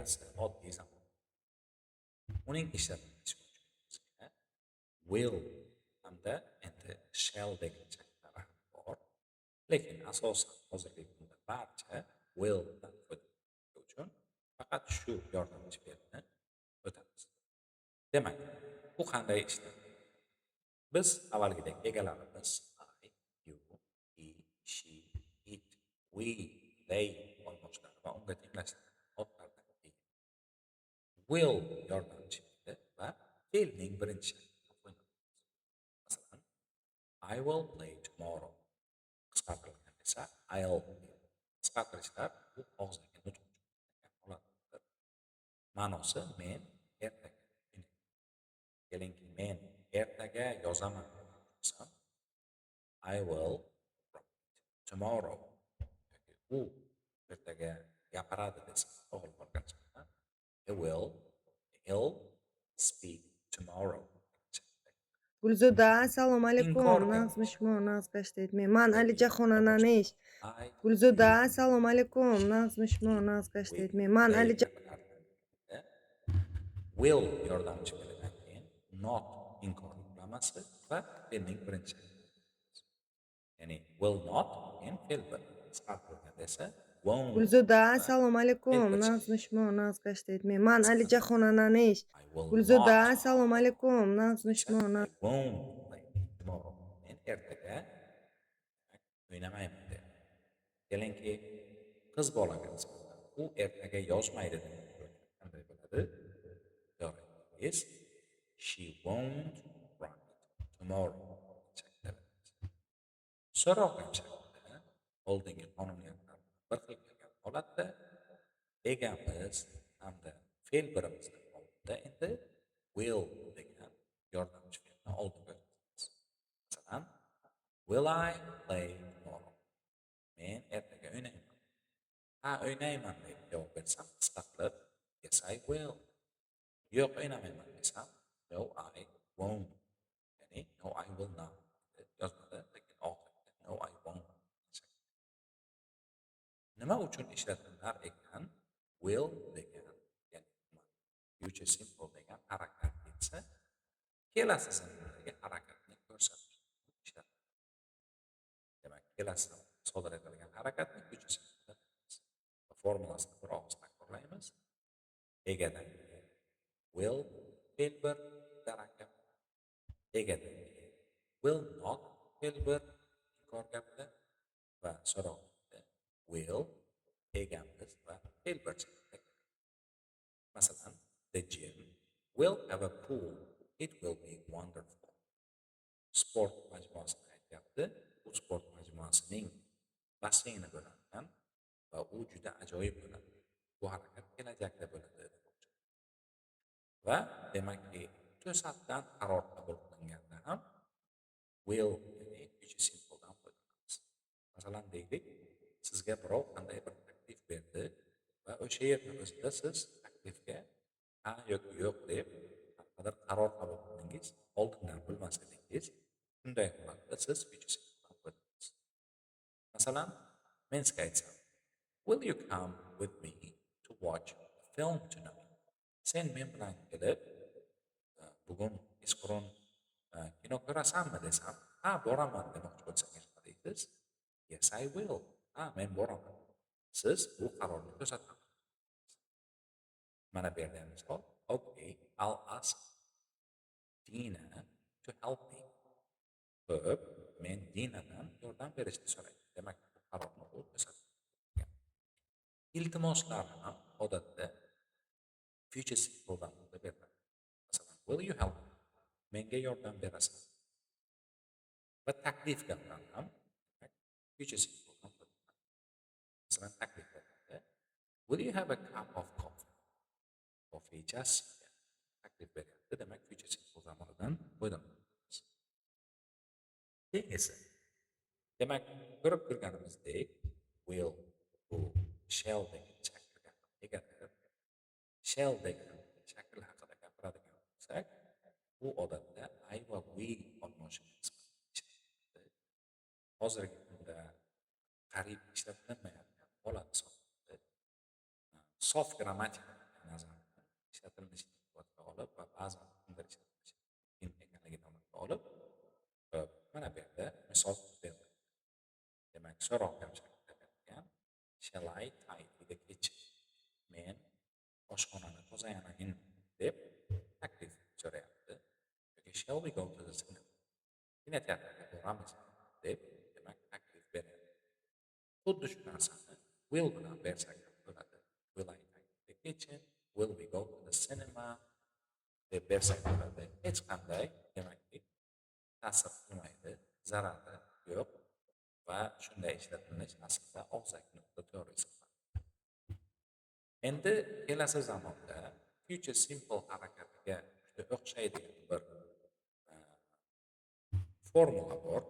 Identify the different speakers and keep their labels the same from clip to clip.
Speaker 1: egalasi oddiy zamon. Uning ishlatilishi uchun bizga will hamda endi shall degan chakkalar bor. Lekin asosan hozirgi kunda barcha will dan foydalanish uchun faqat shu yordamchi fe'lni o'tamiz. Demak, bu qanday ishlaydi? Biz avvalgidek egalarimiz I, you, he, she, it, we, they olmoshlari va unga tenglashtirgan otlardan keyin will yordamchi fe'li va fe'lning birinchi shaklini qo'llanamiz. Masalan, I will play tomorrow. Qisqartirilgan esa I'll. Qisqartirishlar bu og'zaki nutq uchun holatdir. Ma'nosi men ertaga. Kelingki men ertaga yozaman desam I will write tomorrow. Yoki u ertaga gapiradi desam o'g'il bo'lgan chog'da he'll speak tomorrow.
Speaker 2: Gulzoda, assalomu alaykum.
Speaker 1: Inkor
Speaker 2: Nazmishmo, nazgashta etmay. Man
Speaker 1: yoki
Speaker 2: Alijaxon ananish.
Speaker 1: I,
Speaker 2: Gulzoda,
Speaker 1: you,
Speaker 2: assalomu alaykum. Nazmishmo,
Speaker 1: he,
Speaker 2: nazgashta
Speaker 1: we,
Speaker 2: etmay. Man
Speaker 1: they
Speaker 2: Alijaxon
Speaker 1: kabilardan will yordamchi fe'lidan keyin not inkor yuqlamasi va fe'lning birinchi shakli. Ya'ni will not keyin fe'l bir qisqartirilganda esa won't
Speaker 2: Gulzoda,
Speaker 1: va
Speaker 2: assalomu
Speaker 1: fe'l
Speaker 2: alaykum.
Speaker 1: bir shakli.
Speaker 2: Nazmishmo, nazgashta etmay. Man Alijaxon ananish.
Speaker 1: I will
Speaker 2: Gulzoda,
Speaker 1: not
Speaker 2: assalomu alaykum.
Speaker 1: desa
Speaker 2: Nazmishmo,
Speaker 1: I won't play tomorrow. Men ertaga o'ynamayman deyapti. Kelingki qiz bolaga nisbatan u ertaga yozmaydi degan qanday bo'ladi? Is she won't write tomorrow. So'roqning shaklida oldingi qonuniyatlar bir xil kelgan holatda egamiz hamda fe'l birimizning oldida endi will degan yordamchi fe'lni oldiga qo'yamiz. Masalan, will I play tomorrow? Men ertaga o'ynayman. Ha, o'ynayman deb javob bersam qisqa qilib yes I will. Yo'q, o'ynamayman desam no I won't. Ya'ni no I will not deb yozmadi, lekin oxirida no I won't. Nima uchun ishlatilar ekan will degan, ya'ni future simple degan harakat etsa, kelasi zamondagi harakatni ko'rsatish uchun ishlatiladi. Demak, kelasi sodir etilgan harakatni future simple deymiz. Formulasini bir og'iz takrorlaymiz. Egadan will fe'l bir harakat, egadan will not fe'l bir inkor gapda va so'roqda will egamiz va fe'l bir shaklda. Masalan, the gym will have a pool. It will be wonderful. Sport majmuasini aytyapti. Bu sport majmuasining basseyni bo'ladigan va u juda ajoyib bo'ladi. Bu harakat kelajakda bo'ladi demoqchi. Va demakki, to'satdan qaror qabul qilinganda ham will, ya'ni future simple dan foydalanamiz. Masalan, deylik, sizga birov qanday bir taklif berdi va o'sha yerda o'zida siz taklifga ha yoki yo'q deb qanaqadir qaror qabul qildingiz, oldindan bilmas edingiz, shunday holatda siz future simple dan foydalanasiz. Masalan, men sizga aytsam, will you come with me to watch a film tonight? Sen men bilan kelib bugun kechqurun kino ko'rasanmi desam, ha, boraman demoqchi bo'lsangiz nima deysiz? Yes I will. Ha, men boraman. Siz bu qarorni ko'rsatasiz. Mana bu yerda ham misol, okay, I'll ask Dina to help me. Xo'p, men Dinadan yordam berishni so'rayman. Demak, bu qarorni u ko'rsatadi. Iltimoslar ham odatda future simple dan beriladi. Masalan, will you help me? Menga yordam berasan. Va taklif gaplar ham future simple dan foydalanadi. Masalan, taklif gaplarda will you have a cup of coffee? Coffee ichasizmi? Taklif beryapti, demak future simple zamonidan foydalanamiz. Keyin esa demak, ko'rib turganimizdek will bu shall degan shaklga egadir. Shall degan shakl haqida gapiradigan bo'lsak, bu odatda I va we olmoshiga nisbatan ishlatiladi. Hozirgi kunda qariyb ishlatilmayotgan holat hisoblanadi. Sof grammatika ishlatilishini hisobga olib va ba'zan kimdir ishlatilishi mumkin ekanligini hisobga olib, mana bu yerda misol berdi. Demak, so'roq ham shaklida berilgan. Shall I tidy the kitchen? Men oshxonani tozalamayin deb taklif so'rayapti. Yoki shall we go to the cinema? Kinoteatrga boramiz deb demak taklif beryapti. Xuddi shu narsani will bilan bersak ham bo'ladi. Will I tidy the kitchen? Will we go to the cinema? deb bersak bo'ladi. Hech qanday demakki ta'sir qilmaydi, zarari yo'q va shunday ishlatilish aslida og'zaki nuqta to'g'ri hisoblanadi. Endi kelasi zamonda future simple harakatiga juda o'xshaydigan bir formula bor.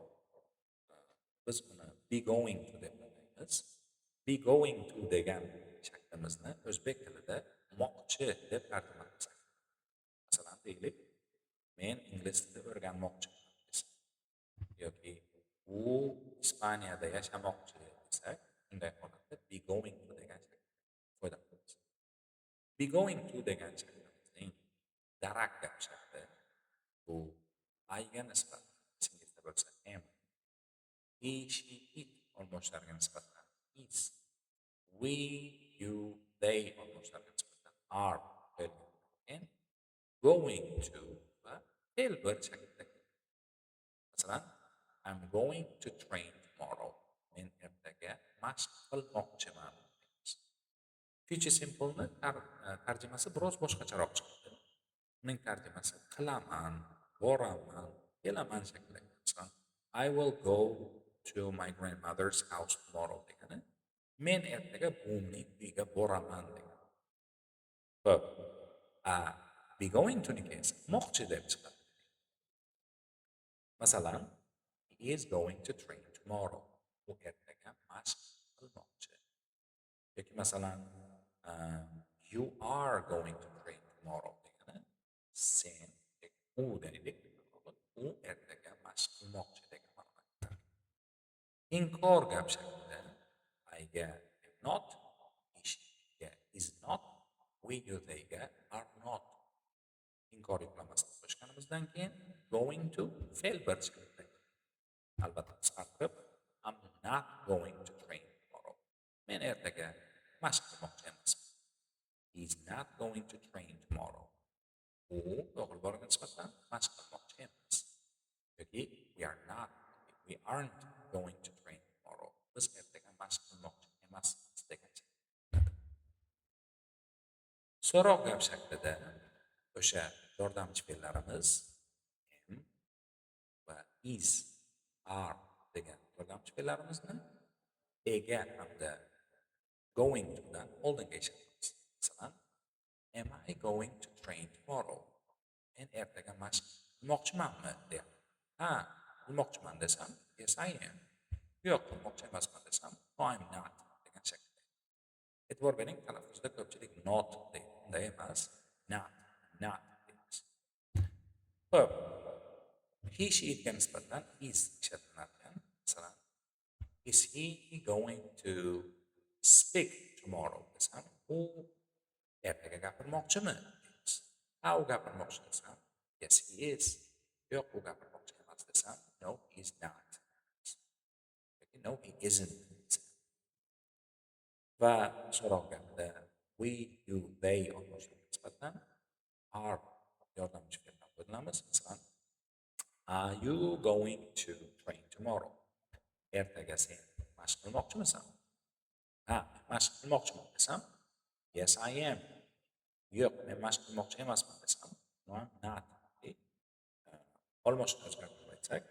Speaker 1: Biz uni be going to deb ataymiz. Be going to degan shaklimizni o'zbek tilida moqchi deb tarjima qilsak. Masalan, deylik, men ingliz tilini o'rganmoqchiman desak, yoki u Ispaniyada yashamoqchi desak, unday holatda be going to degan shaklda foydalanamiz. Be going to degan shaklimizning darak gap shakli bu I'ga nisbatan ismingizda bo'lsa am, he, she, it olmoshlariga nisbatan is, we, you, they olmoshlariga nisbatan are qo'yilgan. Going to va fe'l bir shaklda. Masalan, I'm going to train tomorrow. Men ertaga mashq qilmoqchiman. Future simple ni tarjimasi biroz boshqacharoq chiqadi. Uning tarjimasi qilaman, boraman, kelaman shaklida. Masalan, I will go to my grandmother's house tomorrow degani men ertaga buvimning uyiga boraman degani. Xo'p, be going to niki esa moqchi deb chiqadi. Masalan, he is going to train tomorrow. U ertaga mashq qilmoqchi. Yoki masalan, you are going to train tomorrow degani sen u deylik, u ertaga mashq qilmoqchi degan ma'noda. Inkor gap shaklida I'ga am not, ishga is not, we, you, theyga are not. Inkor yuklamasini qo'shganimizdan keyin going to fe'l bir shaklida. Albatta qisqartirib I'm not going to train tomorrow. Men ertaga mashq qilmoqchi emasman. He is not going to train tomorrow. U o'g'il bolaga nisbatan mashq qilmoqchi emas. Yoki we aren't going to train tomorrow. Biz ertaga mashq qilmoqchi emasmiz degan shaklda. So'roq gap shaklida o'sha yordamchi fe'llarimiz am va is, are degan yordamchi fe'llarimizni ega hamda going to dan oldinga ishlatamiz. Masalan, am I going to train tomorrow? Men ertaga mashq qilmoqchimanmi deyapti. Ha, qilmoqchiman desam, yes I am. Yo'q, qilmoqchi emasman desam, no I'm not degan shaklda. E'tibor bering, talaffuzda ko'pchilik not deydi. Unday emas, not deymiz. Xo'p, he, she, itga nisbatan is ishlatilarkan. Masalan, is he going to speak tomorrow desam, u ertaga gapirmoqchimi deymiz. Ha, u gapirmoqchi desam, yes he is. Yo'q, u gapirmoqchi emas desam, no he is not. Yoki no he isn't. Va so'roq gapida we, you, they olmoshlariga nisbatan are yordamchi fe'ldan foydalanamiz. Masalan, are you going to train tomorrow? Ertaga sen mashq qilmoqchimisan? Ha, mashq qilmoqchiman desam, yes I am. Yo'q, men mashq qilmoqchi emasman desam, no I'm not. Olmoshni o'zgartirib aytsak,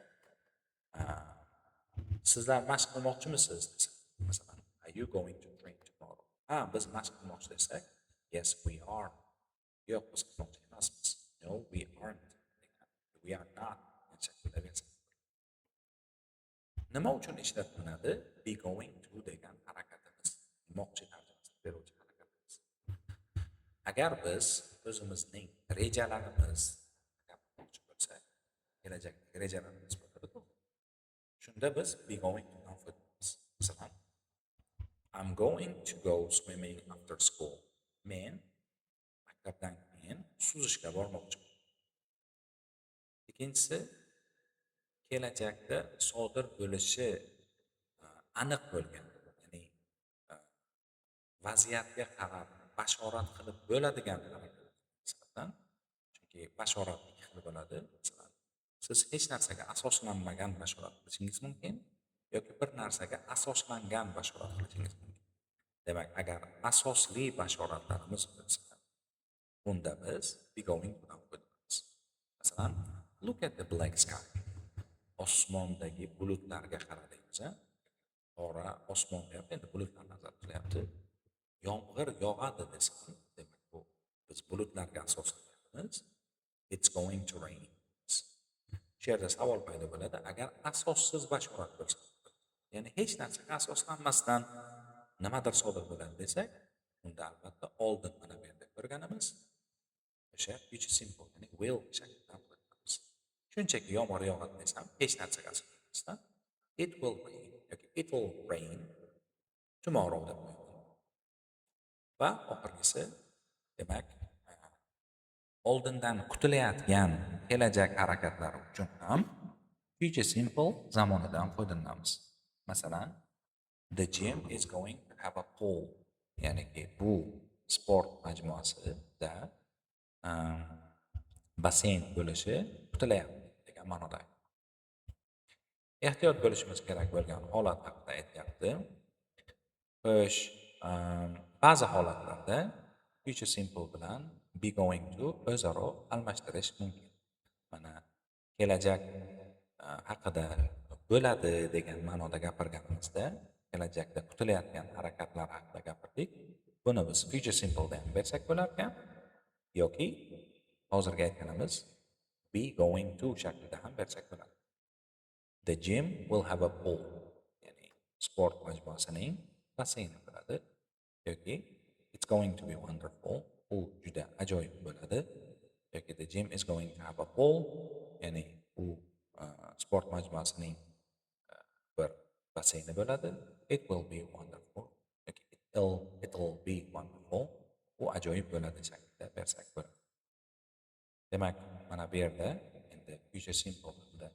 Speaker 1: sizlar mashq qilmoqchimisiz desam, masalan, are you going to train tomorrow? Ha, biz mashq qilmoqchi desak, yes we are. Yo'q, biz qilmoqchi emasmiz. No we aren't. We are not. Nima uchun ishlatiladi? Be going to degan harakatimiz, moqchi tarjimasini beruvchi harakatimiz. Agar biz o'zimizning rejalarimiz gapirmoqchi bo'lsak, kelajakdagi rejalarimiz bo'ladi. Shunda biz be going to dan foydalanamiz. Masalan, I'm going to go swimming after school. Men maktabdan suzishga bormoqchiman. Ikkinchisi, kelajakda sodir bo'lishi aniq bo'lgan, ya'ni a, vaziyatga qarab bashorat qilib bo'ladigan harakat nisbatan, chunki bashorat ikki xil bo'ladi. Masalan, siz hech narsaga asoslanmagan bashorat qilishingiz mumkin yoki bir narsaga asoslangan bashorat qilishingiz mumkin. Demak, agar asosli bashoratlarimiz bo'lsa, unda biz be going bilan qo'yamiz. Masalan, look at the black sky. Osmondagi bulutlarga qaradingiz, qora osmonga endi bulutlar nazar qilyapti. Yomg'ir yog'adi desam, demak bu biz bulutlarga asoslanamiz. It's going to rain. Shu yerda savol paydo bo'ladi, agar asossiz bashorat bo'lsa, ya'ni hech narsaga asoslanmasdan nimadir sodir bo'ladi desak, unda albatta oldin mana bu yerda ko'rganimiz o'sha future simple, ya'ni will shaklida qo'llanamiz. Shunchaki yomg'ir yog'adi desam, hech narsaga asoslanmasdan it will rain yoki it will rain tomorrow deb qo'yaman. Va oxirgisi, demak, oldindan kutilayotgan kelajak harakatlari uchun ham future simple zamonidan foydalanamiz. Masalan, the gym is going to have a pool. Ya'ni bu sport majmuasida basseyn bo'lishi kutilayapti degan ma'noda. Ehtiyot bo'lishimiz kerak bo'lgan holat haqida aytyapti. Xo'sh, ba'zi holatlarda future simple bilan be going to o'zaro almashtirish mumkin. Mana kelajak haqida bo'ladi degan ma'noda gapirganimizda, kelajakda kutilayotgan harakatlar haqida gapirdik. Buni biz future simple da ham bersak bo'lar ekan yoki hozirgi aytganimiz be going to shaklida ham bersak bo'ladi. The gym will have a pool. Ya'ni sport majmuasining basseyni bo'ladi yoki it's going to be wonderful. U juda ajoyib bo'ladi yoki the gym is going to have a pool. Ya'ni u sport majmuasining bir basseyni bo'ladi. It will be wonderful yoki it'll be wonderful. U ajoyib bo'ladi shaklida bersak bo'ladi. Demak, mana bu yerda endi future simple da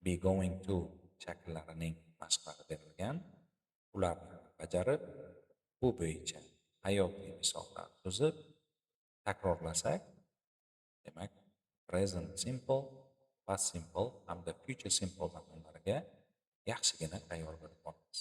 Speaker 1: be going to shakllarining mashqlari berilgan. Ularni bajarib, bu bo'yicha hayotiy misollar tuzib takrorlasak, demak, present simple, past simple hamda future simple zamonlariga yaxshigina tayyor bo'lib olamiz.